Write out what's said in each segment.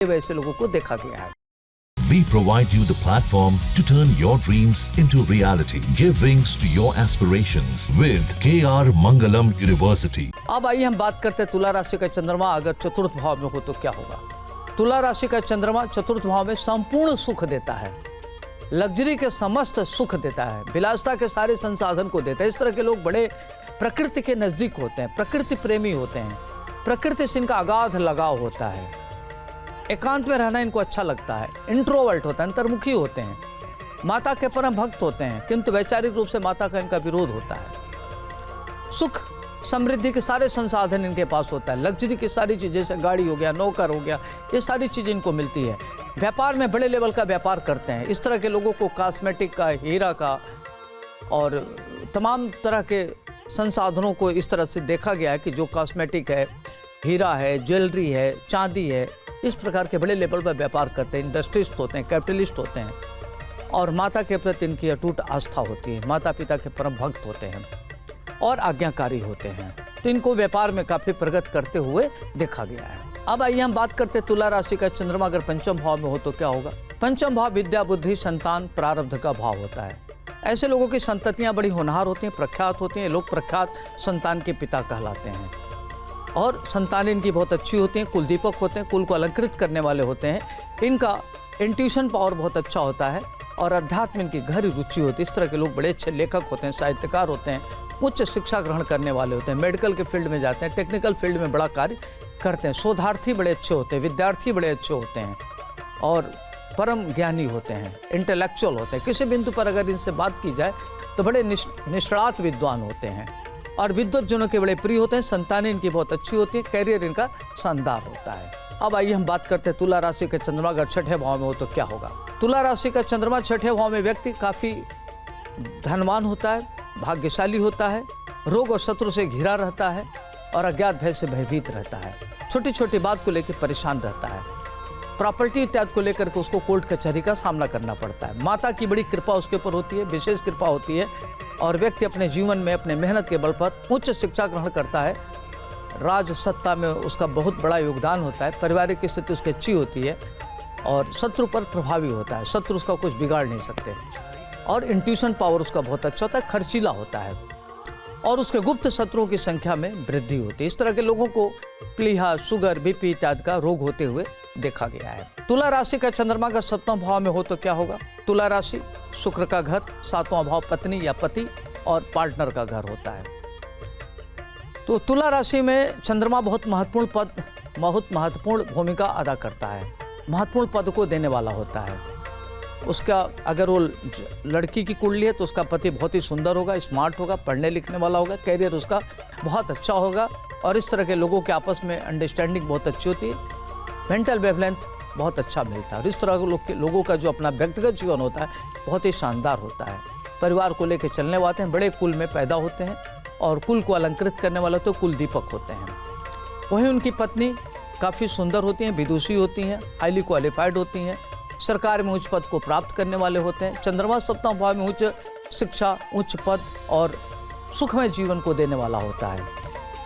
वैसे लोगों को देखा गया है। We provide you the platform to turn your dreams into reality. Give wings to your aspirations with KR Mangalam University. अब आइए हम बात करते हैं तुला राशि का चंद्रमा अगर चतुर्थ भाव में हो तो क्या होगा। तुला राशि का चंद्रमा चतुर्थ भाव में संपूर्ण सुख देता है, लग्जरी के समस्त सुख देता है, विलासिता के सारे संसाधन को देता है। इस तरह के लोग बड़े प्रकृति के नजदीक होते हैं, प्रकृति प्रेमी होते हैं, प्रकृति से इनका अगाध लगाव होता है, एकांत में रहना इनको अच्छा लगता है, इंट्रोवर्ट होता है, अंतर्मुखी होते हैं, माता के परम भक्त होते हैं, किंतु वैचारिक रूप से माता का इनका विरोध होता है। सुख समृद्धि के सारे संसाधन इनके पास होता है, लग्जरी की सारी चीज़ जैसे गाड़ी हो गया, नौकर हो गया, ये सारी चीज़ें इनको मिलती है। व्यापार में बड़े लेवल का व्यापार करते हैं। इस तरह के लोगों को कॉस्मेटिक का, हीरा का और तमाम तरह के संसाधनों को इस तरह से देखा गया है कि जो कॉस्मेटिक है, हीरा है, ज्वेलरी है, चांदी है, इस प्रकार के बड़े लेवल पर व्यापार करते हैं, इंडस्ट्रिस्ट होते हैं, कैपिटलिस्ट होते हैं और माता के प्रति इनकी अटूट आस्था होती है, माता पिता के परम भक्त होते हैं और आज्ञाकारी होते हैं। तो इनको व्यापार में काफ़ी प्रगति करते हुए देखा गया है। अब आइए हम बात करते हैं तुला राशि का चंद्रमा अगर पंचम भाव में हो तो क्या होगा। पंचम भाव विद्या, बुद्धि, संतान, प्रारब्ध का भाव होता है। ऐसे लोगों की संततियाँ बड़ी होनहार होती हैं, प्रख्यात होती हैं, लोग प्रख्यात संतान के पिता कहलाते हैं और संतान इनकी बहुत अच्छी होती हैं, कुल दीपक होते हैं, कुल को अलंकृत करने वाले होते हैं। इनका इंट्यूशन पावर बहुत अच्छा होता है और अध्यात्म इनकी गहरी रुचि होती है। इस तरह के लोग बड़े अच्छे लेखक होते हैं, साहित्यकार होते हैं, उच्च शिक्षा ग्रहण करने वाले होते हैं, मेडिकल के फील्ड में जाते हैं, टेक्निकल फील्ड में बड़ा कार्य करते हैं, शोधार्थी बड़े अच्छे होते हैं, विद्यार्थी बड़े अच्छे होते हैं और परम ज्ञानी होते हैं, इंटेलेक्चुअल होते हैं। किसी बिंदु पर अगर इनसे बात की जाए तो बड़े निष्णात विद्वान होते हैं और विद्वत जनों के बड़े प्रिय होते हैं। संतानें इनकी बहुत अच्छी होती है, कैरियर इनका शानदार होता है। अब आइए हम बात करते हैं तुला राशि का चंद्रमा अगर छठे भाव में हो तो क्या होगा। तुला राशि का चंद्रमा छठे भाव में व्यक्ति काफ़ी धनवान होता है, भाग्यशाली होता है, रोग और शत्रु से घिरा रहता है और अज्ञात भय से भयभीत रहता है, छोटी छोटी बात को लेकर परेशान रहता है, प्रॉपर्टी इत्यादि को लेकर के उसको कोर्ट कचहरी का सामना करना पड़ता है। माता की बड़ी कृपा उसके ऊपर होती है, विशेष कृपा होती है और व्यक्ति अपने जीवन में अपने मेहनत के बल पर उच्च शिक्षा ग्रहण करता है, राज सत्ता में उसका बहुत बड़ा योगदान होता है, पारिवारिक स्थिति उसकी अच्छी होती है और शत्रु पर प्रभावी होता है, शत्रु उसका कुछ बिगाड़ नहीं सकते और इंट्यूशन पावर उसका बहुत अच्छा होता है, खर्चीला होता है और उसके गुप्त शत्रुओं की संख्या में वृद्धि होती है। इस तरह के लोगों को प्लीहा, शुगर, बीपी इत्यादि का रोग होते हुए देखा गया है। तुला राशि का चंद्रमा का सप्तम भाव में हो तो क्या होगा। तुला राशि शुक्र का घर, सातवां भाव पत्नी या पति और पार्टनर का घर होता है। तो तुला राशि में चंद्रमा बहुत महत्वपूर्ण भूमिका अदा करता है, महत्वपूर्ण पद को देने वाला होता है। उसका अगर वो लड़की की कुंडली है तो उसका पति बहुत ही सुंदर होगा, स्मार्ट होगा, पढ़ने लिखने वाला होगा, कैरियर उसका बहुत अच्छा होगा और इस तरह के लोगों के आपस में अंडरस्टैंडिंग बहुत अच्छी होती है, मेंटल वेवलेंथ बहुत अच्छा मिलता है और इस तरह के लोगों का जो अपना व्यक्तिगत जीवन होता है बहुत ही शानदार होता है। परिवार को लेकर चलने वाले हैं, बड़े कुल में पैदा होते हैं और कुल को अलंकृत करने वाले तो कुल दीपक होते हैं। वहीं उनकी पत्नी काफ़ी सुंदर होती हैं, विदुषी होती हैं, हाईली क्वालिफाइड होती हैं, सरकार में उच्च पद को प्राप्त करने वाले होते हैं। चंद्रमा सप्तम भाव में उच्च शिक्षा, उच्च पद और सुखमय जीवन को देने वाला होता है।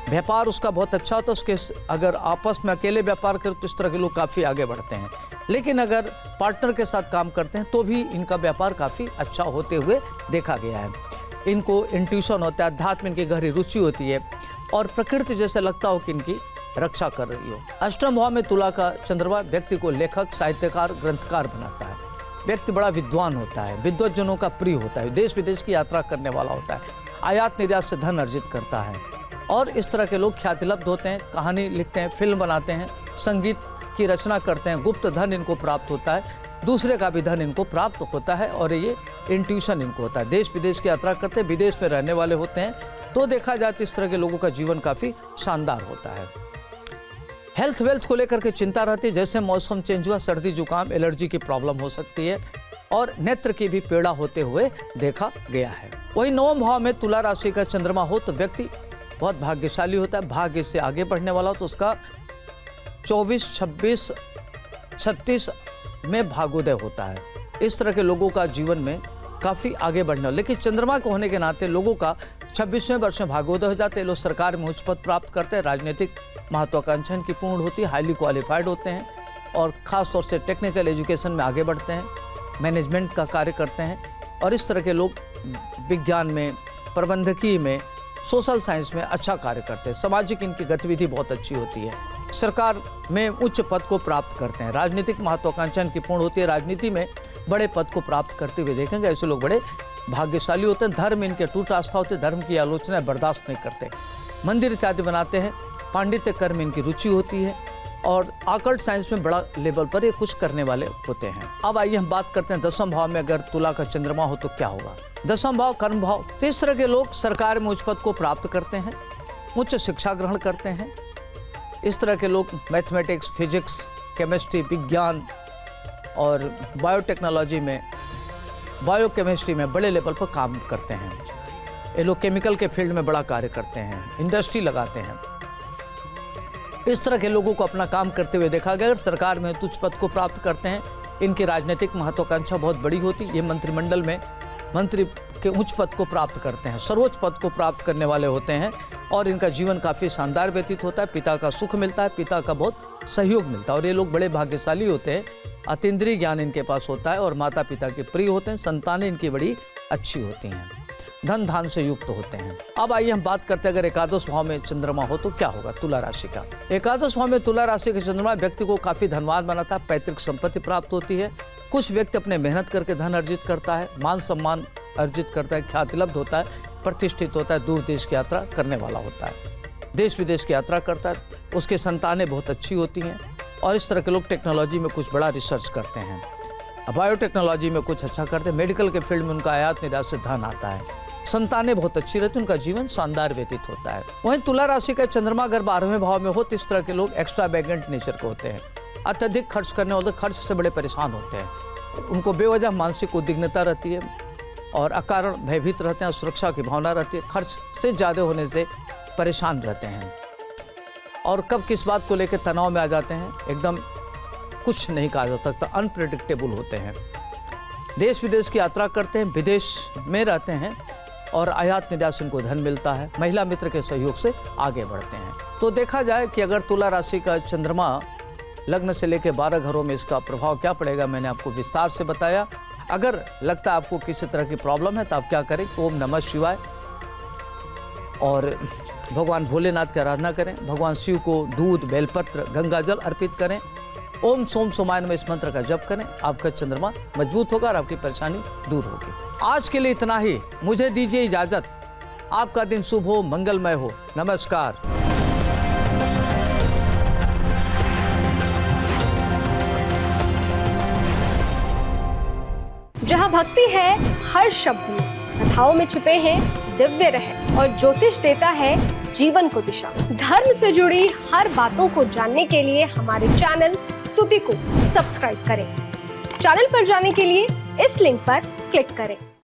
व्यापार उसका बहुत अच्छा होता है, उसके अगर आपस में अकेले व्यापार करें तो इस तरह के लोग काफ़ी आगे बढ़ते हैं, लेकिन अगर पार्टनर के साथ काम करते हैं तो भी इनका व्यापार काफ़ी अच्छा होते हुए देखा गया है। इनको इंट्यूशन होता है, अध्यात्म इनकी गहरी रुचि होती है और प्रकृति जैसे लगता हो कि इनकी रक्षा कर रही हो। अष्टम भाव में तुला का चंद्रमा व्यक्ति को लेखक, साहित्यकार, ग्रंथकार बनाता है। व्यक्ति बड़ा विद्वान होता है, विद्वत जनों का प्रिय होता है, देश विदेश की यात्रा करने वाला होता है, आयात निर्यात से धन अर्जित करता है और इस तरह के लोग ख्यातिलब्ध होते हैं, कहानी लिखते हैं, फिल्म बनाते हैं, संगीत की रचना करते हैं, गुप्त धन इनको प्राप्त होता है, दूसरे का भी धन इनको प्राप्त होता है और ये इंट्यूशन इनको होता है। देश विदेश की यात्रा करते हैं, विदेश में रहने वाले होते हैं, तो देखा जाए तो इस तरह के लोगों का जीवन काफ़ी शानदार होता है। हेल्थ वेल्थ को लेकर के चिंता रहती है, जैसे मौसम चेंज हुआ, सर्दी जुकाम, एलर्जी की प्रॉब्लम हो सकती है और नेत्र की भी पीड़ा होते हुए देखा गया है। वही नवम भाव में तुला राशि का चंद्रमा हो तो व्यक्ति बहुत भाग्यशाली होता है, भाग्य से आगे बढ़ने वाला हो तो उसका 24, 26, 36 में भाग्योदय होता है। इस तरह के लोगों का जीवन में काफ़ी आगे बढ़ने, लेकिन चंद्रमा को होने के नाते लोगों का 26वें वर्ष में भाग्योदय हो जाते हैं। लोग सरकार में उच्च पद प्राप्त करते हैं, राजनीतिक महत्वाकांक्षा इनकी पूर्ण होती है, हाईली क्वालिफाइड होते हैं और ख़ास तौर से टेक्निकल एजुकेशन में आगे बढ़ते हैं, मैनेजमेंट का कार्य करते हैं और इस तरह के लोग विज्ञान में, प्रबंधकीय में, सोशल साइंस में अच्छा कार्य करते हैं। सामाजिक इनकी गतिविधि बहुत अच्छी होती है। सरकार में उच्च पद को प्राप्त करते हैं। राजनीतिक महत्वाकांक्षा इनकी पूर्ण होती है। राजनीति में बड़े पद को प्राप्त करते हुए देखेंगे, ऐसे लोग बड़े भाग्यशाली होते हैं। धर्म इनके टूट आस्था होते हैं, धर्म की आलोचना बर्दाश्त नहीं करते। मंदिर इत्यादि बनाते हैं। पांडित्य कर्म इनकी रुचि होती है और आकल्ट साइंस में बड़ा लेवल पर ये कुछ करने वाले होते हैं। अब आइए हम बात करते हैं दसम भाव में अगर तुला का चंद्रमा हो तो क्या होगा। दसम भाव कर्म भाव। तो इस तरह के लोग सरकार में उच्च पद को प्राप्त करते हैं, उच्च शिक्षा ग्रहण करते हैं। इस तरह के लोग मैथमेटिक्स, फिजिक्स, केमिस्ट्री, विज्ञान और बायोटेक्नोलॉजी में, बायोकेमिस्ट्री में बड़े लेवल पर काम करते हैं। ये लोग केमिकल के फील्ड में बड़ा कार्य करते हैं, इंडस्ट्री लगाते हैं। इस तरह के लोगों को अपना काम करते हुए देखा गया। अगर सरकार में उच्च पद को प्राप्त करते हैं, इनकी राजनीतिक महत्वाकांक्षा बहुत बड़ी होती है। ये मंत्रिमंडल में मंत्री के उच्च पद को प्राप्त करते हैं, सर्वोच्च पद को प्राप्त करने वाले होते हैं और इनका जीवन काफ़ी शानदार व्यतीत होता है। पिता का सुख मिलता है, पिता का बहुत सहयोग मिलता है और ये लोग बड़े भाग्यशाली होते हैं। अतीन्द्रिय ज्ञान इनके पास होता है और माता पिता के प्रिय होते हैं। संतानें इनकी बड़ी अच्छी होती हैं, धन धान से युक्त होते हैं। अब आइए हम बात करते हैं अगर एकादश भाव में चंद्रमा हो तो क्या होगा तुला राशि का। एकादश भाव में तुला राशि का चंद्रमा व्यक्ति को काफी धनवान बनाता है। पैतृक संपत्ति प्राप्त होती है। कुछ व्यक्ति अपने मेहनत करके धन अर्जित करता है, मान सम्मान अर्जित करता है, ख्याति लब्ध होता है, प्रतिष्ठित होता है, दूर देश की यात्रा करने वाला होता है, देश विदेश की यात्रा करता है। उसकी संतानें बहुत अच्छी होती हैं और इस तरह के लोग टेक्नोलॉजी में कुछ बड़ा रिसर्च करते हैं, बायोटेक्नोलॉजी में कुछ अच्छा करते हैं। मेडिकल के फील्ड में उनका आयात निर्यात से धन आता है। संतानें बहुत अच्छी रहती, उनका जीवन शानदार व्यतीत होता है। वहीं तुला राशि का चंद्रमा अगर 12वें भाव में हो तो इस तरह के लोग एक्स्ट्रा बैगेंट नेचर के होते हैं। अत्यधिक खर्च करने वाले, खर्च से बड़े परेशान होते हैं। उनको बेवजह मानसिक उद्विग्नता रहती है और अकारण भयभीत रहते हैं। सुरक्षा की भावना रहती है। खर्च से ज़्यादा होने से परेशान रहते हैं और कब किस बात को लेकर तनाव में आ जाते हैं एकदम कुछ नहीं कहा जा सकता, अनप्रेडिक्टेबल होते हैं। देश विदेश की यात्रा करते हैं, विदेश में रहते हैं और आयात निर्यात से उनको धन मिलता है। महिला मित्र के सहयोग से आगे बढ़ते हैं। तो देखा जाए कि अगर तुला राशि का चंद्रमा लग्न से लेकर 12 घरों में इसका प्रभाव क्या पड़ेगा, मैंने आपको विस्तार से बताया। अगर लगता है आपको किसी तरह की प्रॉब्लम है तो आप क्या करें, ओम नमः शिवाय और भगवान भोलेनाथ की आराधना करें। भगवान शिव को दूध, बेलपत्र, गंगा जल अर्पित करें। ओम सोम सोमाय नमः इस मंत्र का जप करें। आपका चंद्रमा मजबूत होगा और आपकी परेशानी दूर होगी। आज के लिए इतना ही। मुझे दीजिए इजाजत। आपका दिन शुभ हो, मंगलमय हो। नमस्कार। जहाँ भक्ति है हर शब्द में, कथाओं में छुपे हैं दिव्य रहस्य और ज्योतिष देता है जीवन को दिशा। धर्म से जुड़ी हर बातों को जानने के लिए हमारे चैनल स्तुति को सब्सक्राइब करें। चैनल पर जाने के लिए इस लिंक पर क्लिक करें।